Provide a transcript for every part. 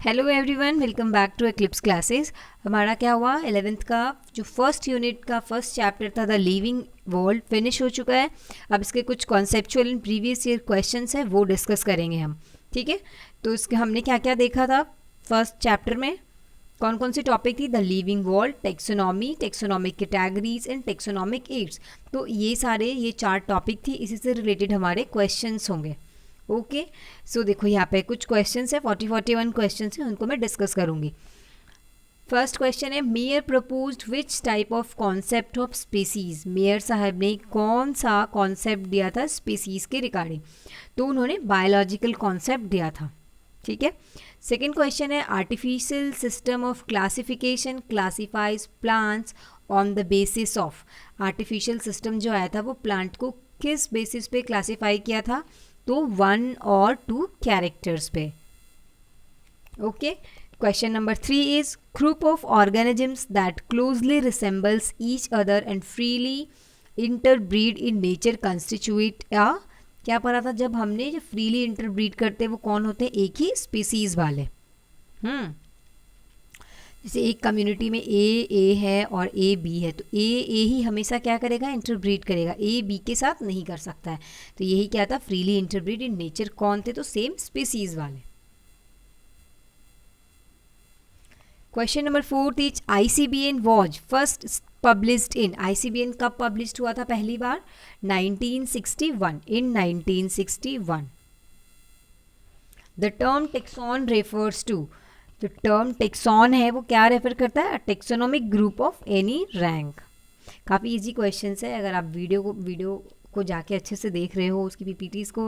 Hello everyone, welcome back to Eclipse classes. हमारा क्या हुआ, 11th का जो फर्स्ट यूनिट का फर्स्ट चैप्टर था द लिविंग वर्ल्ड फिनिश हो चुका है। अब इसके कुछ conceptual and previous year questions है वो डिस्कस करेंगे हम। ठीक है, तो इसके हमने क्या क्या देखा था फर्स्ट चैप्टर में, कौन कौन सी टॉपिक थी, the living world, taxonomy, taxonomic categories and taxonomic aids. तो ये चार टॉपिक थी, इसी से रिलेटेड हमारे क्वेश्चंस होंगे। ओके सो देखो यहाँ पे कुछ क्वेश्चंस है, 41 क्वेश्चंस हैं, उनको मैं डिस्कस करूँगी। फर्स्ट क्वेश्चन है, mayor proposed which type of concept of species. Mayor साहब ने कौन सा कॉन्सेप्ट दिया था स्पीसीज के रिगार्डिंग, तो उन्होंने बायोलॉजिकल कॉन्सेप्ट दिया था। ठीक है, सेकेंड क्वेश्चन है, artificial system of classification classifies plants on the basis of. Artificial system जो आया था वो प्लांट को किस बेसिस पे क्लासीफाई किया था, तो 1 और 2 कैरेक्टर्स पे। Okay, question number 3 is, group of organisms that closely resembles each other and freely interbreed in nature constitute या। क्या पढ़ा था जब हमने, जो फ्रीली इंटरब्रीड करते हैं वो कौन होते हैं, एक ही स्पीसीज वाले। जैसे एक कम्युनिटी में ए है और ए बी है, तो ए ही हमेशा क्या करेगा, इंटरब्रीड करेगा, ए बी के साथ नहीं कर सकता है। तो यही क्या था, फ्रीली इंटरब्रीड इन नेचर। कौन थे, तो सेम स्पीसीज वाले। Question number 4 is, ICBN was first published in. ICBN कब पब्लिश्ड हुआ था पहली बार, 1961, in 1961। The term taxon refers to. तो टर्म टेक्सॉन है वो क्या रेफर करता है, taxonomic group of any rank. काफ़ी इजी क्वेश्चन है, अगर आप वीडियो को जाके अच्छे से देख रहे हो, उसकी पीपीटीज को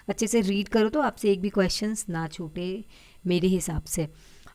अच्छे से रीड करो तो आपसे एक भी क्वेश्चंस ना छूटे मेरे हिसाब से।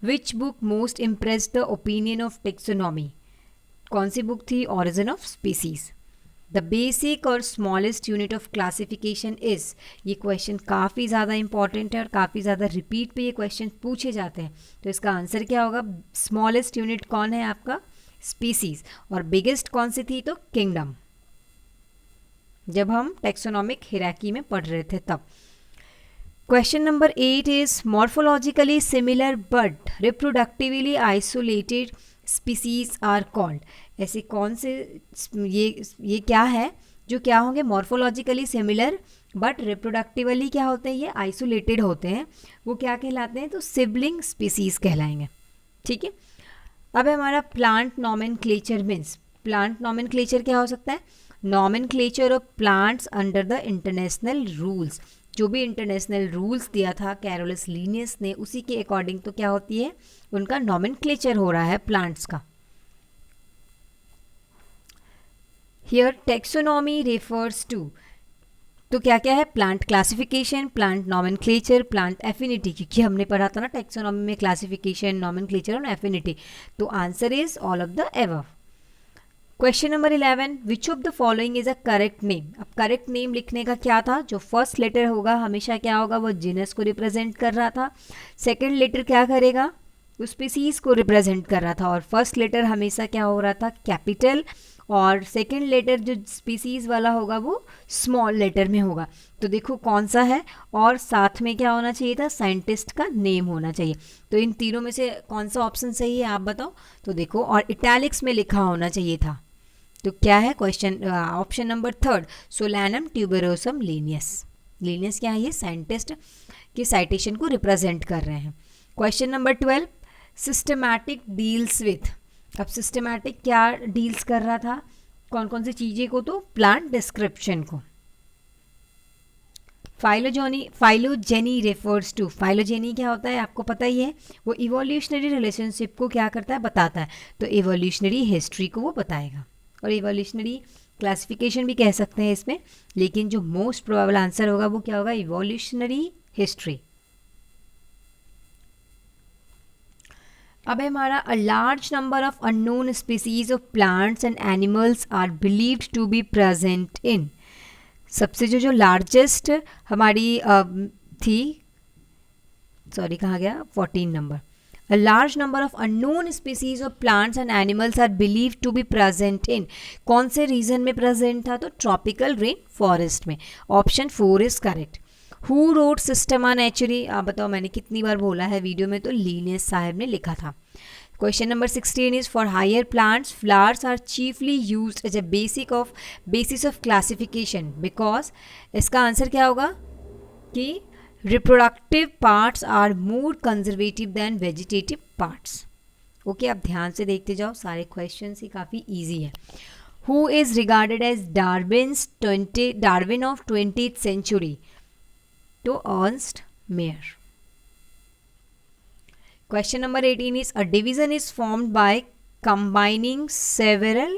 Which book most impressed the opinion of taxonomy. कौन सी बुक थी, origin of species. The basic और smallest unit of classification is. ये क्वेश्चन काफ़ी ज़्यादा इंपॉर्टेंट है और काफ़ी ज़्यादा रिपीट पे ये क्वेश्चन पूछे जाते हैं। तो इसका आंसर क्या होगा, स्मॉलेस्ट यूनिट कौन है आपका, स्पीसीज। और बिगेस्ट कौन सी थी, तो किंगडम, जब हम टेक्सोनॉमिक हिराकी में पढ़ रहे थे तब। Question number 8 is, morphologically similar but reproductively isolated species are called. ऐसे कौन से ये क्या है जो क्या होंगे, मॉर्फोलॉजिकली सिमिलर बट रिप्रोडक्टिवली क्या होते हैं, ये आइसोलेटेड होते हैं, वो क्या कहलाते हैं, तो सिबलिंग स्पीसीज कहलाएंगे। ठीक है, अब हमारा plant nomenclature means. Plant nomenclature क्या हो सकता है, nomenclature of plants under the international rules. जो भी इंटरनेशनल रूल्स दिया था कैरोलस लीनियस ने, उसी के अकॉर्डिंग तो क्या होती है, उनका नॉमेनक्लेचर हो रहा है प्लांट्स का। हियर टेक्सोनॉमी रेफर्स टू, तो क्या क्या है, plant classification, plant nomenclature, plant affinity, क्योंकि हमने पढ़ा था ना टेक्सोनॉमी में क्लासिफिकेशन, नॉमेनक्लेचर और एफिनिटी। तो answer is all of the above. Question number 11, which of the following is a correct name. अब करेक्ट नेम लिखने का क्या था, जो फर्स्ट लेटर होगा हमेशा क्या होगा, वो जीनस को रिप्रेजेंट कर रहा था। सेकंड लेटर क्या करेगा, वो स्पीसीज को रिप्रेजेंट कर रहा था। और फर्स्ट लेटर हमेशा क्या हो रहा था, कैपिटल, और सेकंड लेटर जो स्पीसीज वाला होगा वो स्मॉल लेटर में होगा। तो देखो कौन सा है, और साथ में क्या होना चाहिए था, साइंटिस्ट का नेम होना चाहिए। तो इन तीनों में से कौन सा ऑप्शन सही है आप बताओ। तो देखो, और इटैलिक्स में लिखा होना चाहिए था। तो क्या है question, option number 3, solanum tuberosum Linnaeus. Linnaeus क्या है, ये साइंटिस्ट के साइटेशन को रिप्रेजेंट कर रहे हैं। Question number 12, systematic deals with. अब सिस्टमैटिक क्या डील्स कर रहा था, कौन कौन सी चीज़ें को, तो प्लांट डिस्क्रिप्शन को। Phylogeny refers to. फाइलोजेनी क्या होता है आपको पता ही है, वो इवोल्यूशनरी रिलेशनशिप को क्या करता है, बताता है। तो इवोल्यूशनरी हिस्ट्री को वो बताएगा, और इवोल्यूशनरी क्लासिफिकेशन भी कह सकते हैं इसमें, लेकिन जो मोस्ट प्रोबेबल आंसर होगा वो क्या होगा, इवोल्यूशनरी हिस्ट्री। अब हमारा, a large number of unknown species of plants and animals are believed to be present in. सबसे जो लार्जेस्ट हमारी थी, सॉरी कहाँ गया, 14 number. A large number of unknown species of plants and animals are believed to be present in। कौन से reason में present था, तो ट्रॉपिकल रेन फॉरेस्ट में। Option 4 is correct. Who wrote Systema Naturae, आप बताओ मैंने कितनी बार बोला है वीडियो में, तो लीनियस साहब ने लिखा था। Question number 16 is for higher plants, flowers are chiefly used as a basis of classification because इसका आंसर क्या होगा कि reproductive parts are more conservative than vegetative parts. Okay आप ध्यान से देखते जाओ, सारे क्वेश्चंस ही काफ़ी इजी है। Who is regarded as Darwin of 20th century? तो Ernst Mayr. Question number 18 is a division is formed by combining several,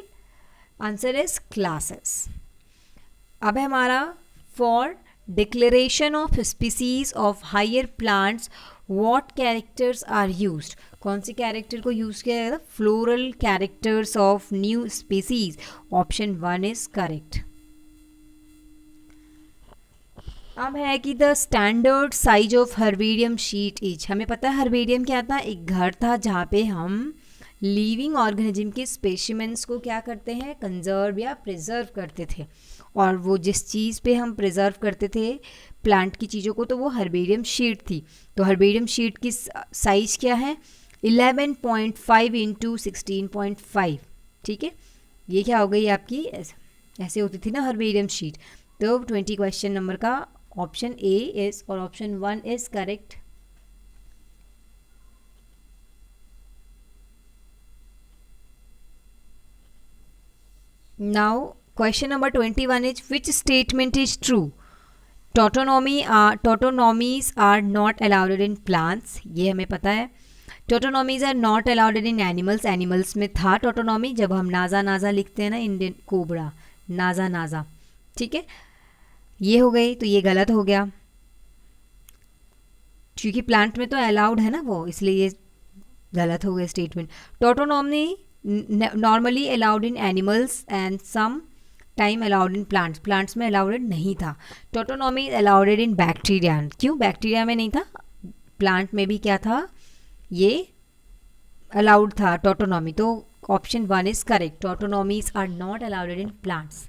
answer is classes. अब है हमारा for declaration of species of higher plants what characters are used. कौन सी character को use किया जाएगा? Floral characters of new species, option 1 is correct. अब है कि the standard size of herbarium sheet is, हमें पता है हर्बेरियम क्या था, एक घर था जहाँ पे हम लिविंग ऑर्गेनिज्म के स्पेसिमेंट्स को क्या करते हैं, कंजर्व या प्रिजर्व करते थे, और वो जिस चीज़ पे हम प्रिजर्व करते थे प्लांट की चीज़ों को, तो वो हर्बेरियम शीट थी। तो हर्बेरियम शीट की साइज़ क्या है, 11.5 इंटू 16.5, ठीक है। ये क्या हो गई आपकी, ऐसे होती थी ना हर्बेरियम शीट। तो 20 क्वेश्चन नंबर का ऑप्शन ए इज, और option 1 is correct. Now question number 21 is which statement is true? Tautonymies are not allowed in plants, ये हमें पता है। Tautonymies are not allowed in animals, animals में था टोटोनॉमी, जब हम नाजा लिखते हैं ना, इंडियन कोबरा नाजा, ठीक है, ये हो गई, तो ये गलत हो गया, क्योंकि प्लांट में तो अलाउड है ना वो, इसलिए ये गलत हो गया statement. Tautonymy normally allowed in animals and some time allowed in plants, plants में अलाउडेड नहीं था। टोटोनॉमी अलाउडेड इन बैक्टीरिया, क्यों बैक्टीरिया में नहीं था, प्लांट में भी क्या था, ये अलाउड था टोटोनॉमी। तो option 1 is correct, tautonymies are not allowed in plants.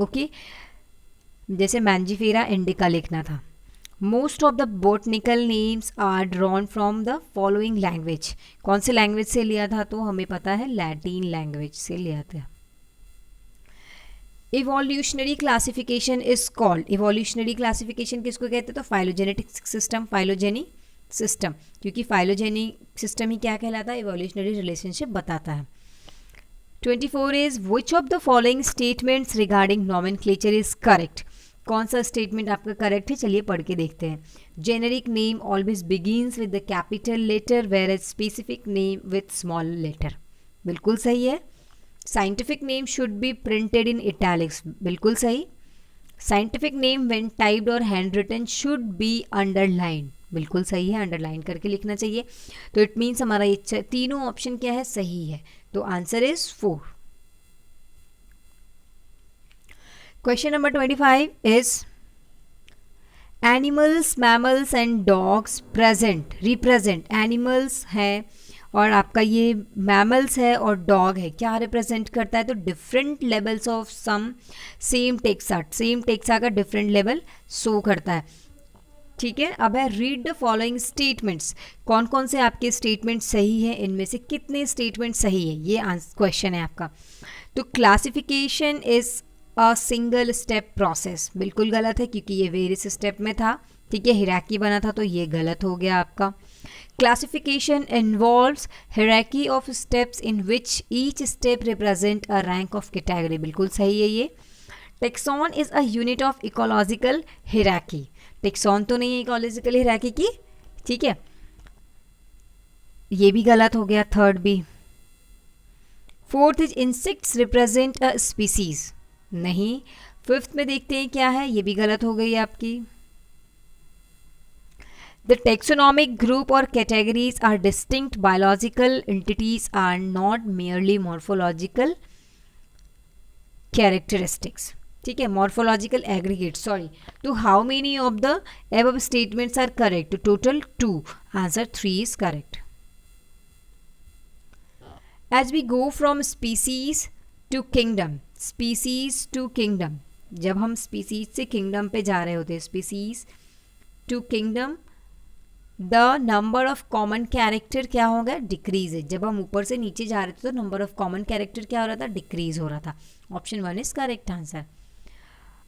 Okay, जैसे मैंजीफेरा इंडिका लिखना था। Most of the botanical names are drawn from the following language, कौन से लैंग्वेज से लिया था, तो हमें पता है लैटिन लैंग्वेज से लिया था। Evolutionary classification is called, evolutionary classification किसको कहते हैं, तो फाइलोजेनेटिक सिस्टम, फाइलोजेनी सिस्टम, क्योंकि फाइलोजेनी सिस्टम ही क्या कहलाता है, इवोल्यूशनरी रिलेशनशिप बताता है। 24 is which of the following statements regarding nomenclature is correct, कौन सा स्टेटमेंट आपका करेक्ट है, चलिए पढ़ के देखते हैं। Generic name always begins with the capital letter whereas specific name with small letter, बिल्कुल सही है। Scientific name should be printed in italics, बिल्कुल सही। साइंटिफिक नेम व्हेन टाइप्ड और handwritten should be underline, बिल्कुल सही है, underline करके लिखना चाहिए। तो इट मीन्स हमारा ये तीनों ऑप्शन क्या है, सही है, तो answer is 4। Question number 25 is animals, mammals and dogs represent, animals है और आपका ये मैमल्स है और डॉग है, क्या रिप्रेजेंट करता है, तो different levels of some same taxa का डिफरेंट लेवल शो करता है, ठीक है। अब है रीड द फॉलोइंग स्टेटमेंट्स, कौन कौन से आपके स्टेटमेंट सही हैं, इनमें से कितने स्टेटमेंट सही है, ये क्वेश्चन है आपका। तो classification is a single step process, बिल्कुल गलत है, क्योंकि ये वेरियस स्टेप में था, ठीक है, हिराकी बना था, तो ये गलत हो गया आपका। Classification involves hierarchy of steps in which each step represent a rank of category, बिल्कुल सही है ये। Taxon is a unit of ecological hierarchy, taxon तो नहीं है इकोलॉजिकल हिराकी की, ठीक है, ये भी गलत हो गया, थर्ड भी। Fourth is insects represent a species, नहीं। फिफ्थ में देखते हैं क्या है, ये भी गलत हो गई आपकी। द टेक्सोनॉमिक ग्रुप और categories are distinct biological entities are not merely morphological characteristics, ठीक है, मॉर्फोलॉजिकल एग्रीगेट, सॉरी। तो how many of the above statements are correct, total 2, answer 3 is correct. As we go from species to kingdom, species to kingdom, जब हम species से kingdom पे जा रहे होते हैं, species to kingdom the number of common character क्या हो गया, डिक्रीज है। जब हम ऊपर से नीचे जा रहे थे तो नंबर ऑफ कॉमन कैरेक्टर क्या हो रहा था, डिक्रीज हो रहा था। Option 1 is correct answer.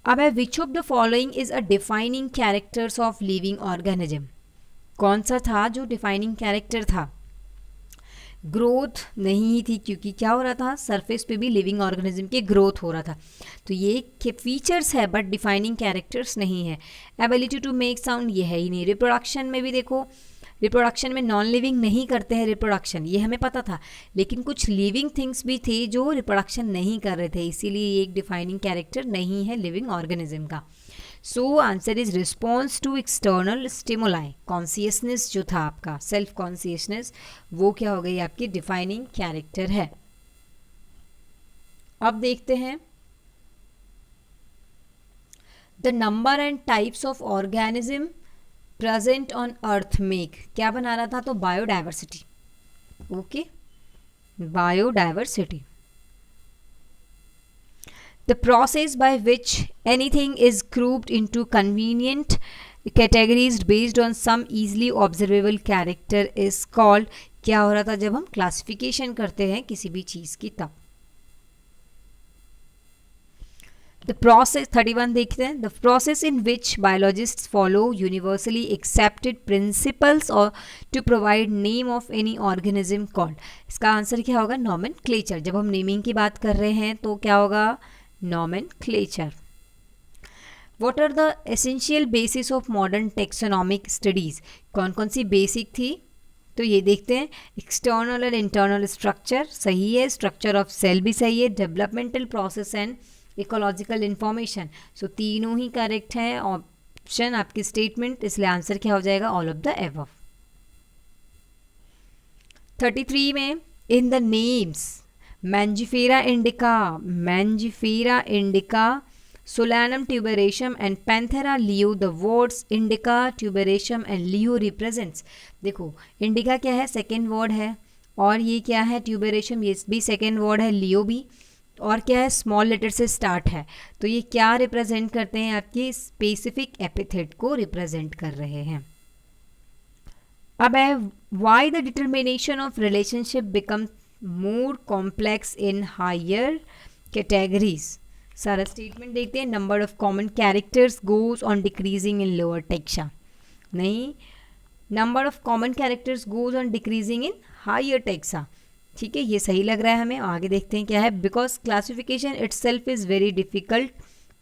अब है विच of the following is a defining characters of living organism, कौन सा था जो डिफाइनिंग कैरेक्टर था। ग्रोथ नहीं थी, क्योंकि क्या हो रहा था, सरफेस पे भी लिविंग ऑर्गेनिज्म के ग्रोथ हो रहा था, तो ये फीचर्स है बट डिफाइनिंग कैरेक्टर्स नहीं है। एबिलिटी टू मेक साउंड ये है ही नहीं। रिप्रोडक्शन में भी देखो, रिप्रोडक्शन में नॉन लिविंग नहीं करते हैं रिप्रोडक्शन, ये हमें पता था, लेकिन कुछ लिविंग थिंग्स भी थे जो रिप्रोडक्शन नहीं कर रहे थे, इसीलिए ये एक डिफाइनिंग कैरेक्टर नहीं है लिविंग ऑर्गेनिज्म का। So answer is response to external stimuli. Consciousness जो था आपका, सेल्फ कॉन्सियसनेस, वो क्या हो गई आपकी डिफाइनिंग कैरेक्टर है। अब देखते हैं the number and types of organism present on earth make, क्या बना रहा था, तो biodiversity. Okay, biodiversity. The process by which anything is grouped into convenient categories based on some easily observable character is called, क्या हो रहा था जब हम क्लासिफिकेशन करते हैं किसी भी चीज की तब। The process 31 देखते हैं, the process in which biologists follow universally accepted principles or to provide name of any organism called, इसका आंसर क्या होगा, nomenclature। जब हम नेमिंग की बात कर रहे हैं तो क्या होगा, nomenclature। What are the essential basis of modern taxonomic studies, कौन कौन सी बेसिक थी, तो ये देखते हैं। एक्सटर्नल एंड इंटरनल स्ट्रक्चर सही है, स्ट्रक्चर ऑफ सेल भी सही है, developmental process and ecological information, so तीनों ही करेक्ट है ऑप्शन आपकी स्टेटमेंट, इसलिए आंसर क्या हो जाएगा, ऑल ऑफ द एबव। 33 में in the names Mangifera indica, Solanum tuberosum and Panthera leo, the words indica, tuberosum and leo represents, देखो इंडिका क्या है, सेकेंड वर्ड है, और ये क्या है, ट्यूबरेशम, ये भी सेकेंड वर्ड है, लियो भी, और क्या है, स्मॉल लेटर से स्टार्ट है, तो ये क्या रिप्रेजेंट करते हैं, आपकी स्पेसिफिक एपिथेट को रिप्रेजेंट कर रहे हैं। अब है why the determination of relationship become more complex in higher categories, सारा स्टेटमेंट देखते हैं। Number of common characters goes on decreasing in lower taxa, नहीं, number of common characters goes on decreasing in higher taxa, ठीक है, ये सही लग रहा है हमें। आगे देखते हैं क्या है, because classification itself is very difficult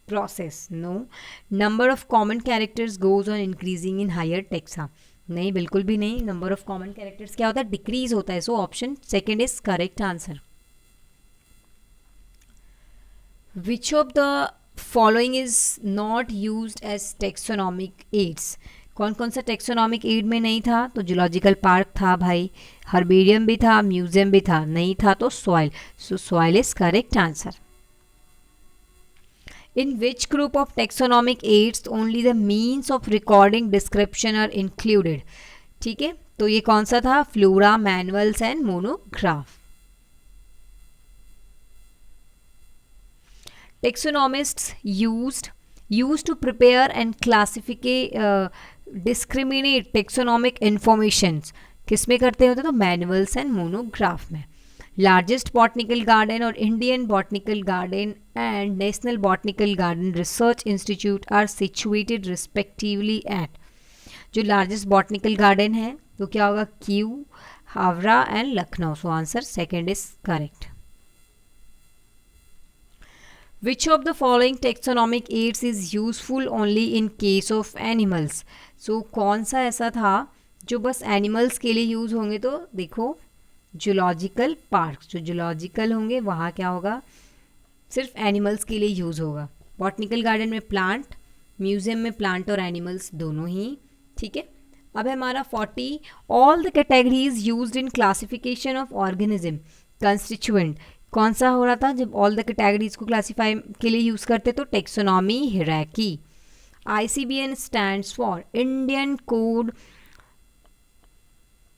process, no, number of common characters goes on increasing in higher taxa, नहीं, बिल्कुल भी नहीं, नंबर ऑफ कॉमन कैरेक्टर्स क्या होता है, डिक्रीज होता है, so option second is correct answer. Which of the following is not used as taxonomic aids, कौन कौन सा टेक्सोनॉमिक एड में नहीं था, तो जूलॉजिकल पार्क था भाई, हर्बेरियम भी था, म्यूजियम भी था, नहीं था तो soil, so soil is correct answer. In which group of taxonomic aids only the means of recording description are included, ठीक है, तो ये कौन सा था, flora, manuals and monograph. Taxonomists used to prepare and discriminate taxonomic informations, किस में करते होते, तो मैनुअल्स एंड मोनोग्राफ में। Largest botanical garden और Indian Botanical Garden and National Botanical Garden Research Institute are situated respectively at, जो largest botanical garden है तो क्या होगा, Q, Howrah and Lucknow, so answer second is correct. Which of the following taxonomic aids is useful only in case of animals, so कौन सा ऐसा था जो बस एनिमल्स के लिए यूज होंगे, तो देखो जूलॉजिकल पार्क, जो जूलॉजिकल होंगे वहाँ क्या होगा, सिर्फ एनिमल्स के लिए यूज़ होगा। बॉटनिकल गार्डन में प्लांट, म्यूजियम में प्लांट और एनिमल्स दोनों ही, ठीक है। अब है हमारा 40, all the categories used in classification of organism constituent, कौन सा हो रहा था जब ऑल द कैटेगरीज को क्लासीफाई के लिए यूज़ करते, तो taxonomy hierarchy. ICBN stands for Indian code,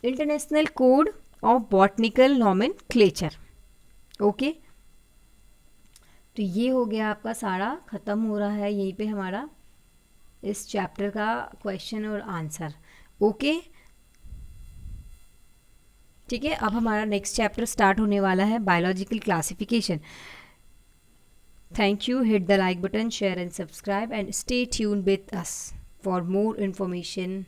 international code of botanical nomenclature, okay. तो ये हो गया आपका सारा, ख़त्म हो रहा है यहीं पे हमारा इस चैप्टर का क्वेश्चन और आंसर। ओके, ठीक है। अब हमारा नेक्स्ट चैप्टर स्टार्ट होने वाला है, biological classification. Thank you, hit the like button, share and subscribe, and stay tune with us for more information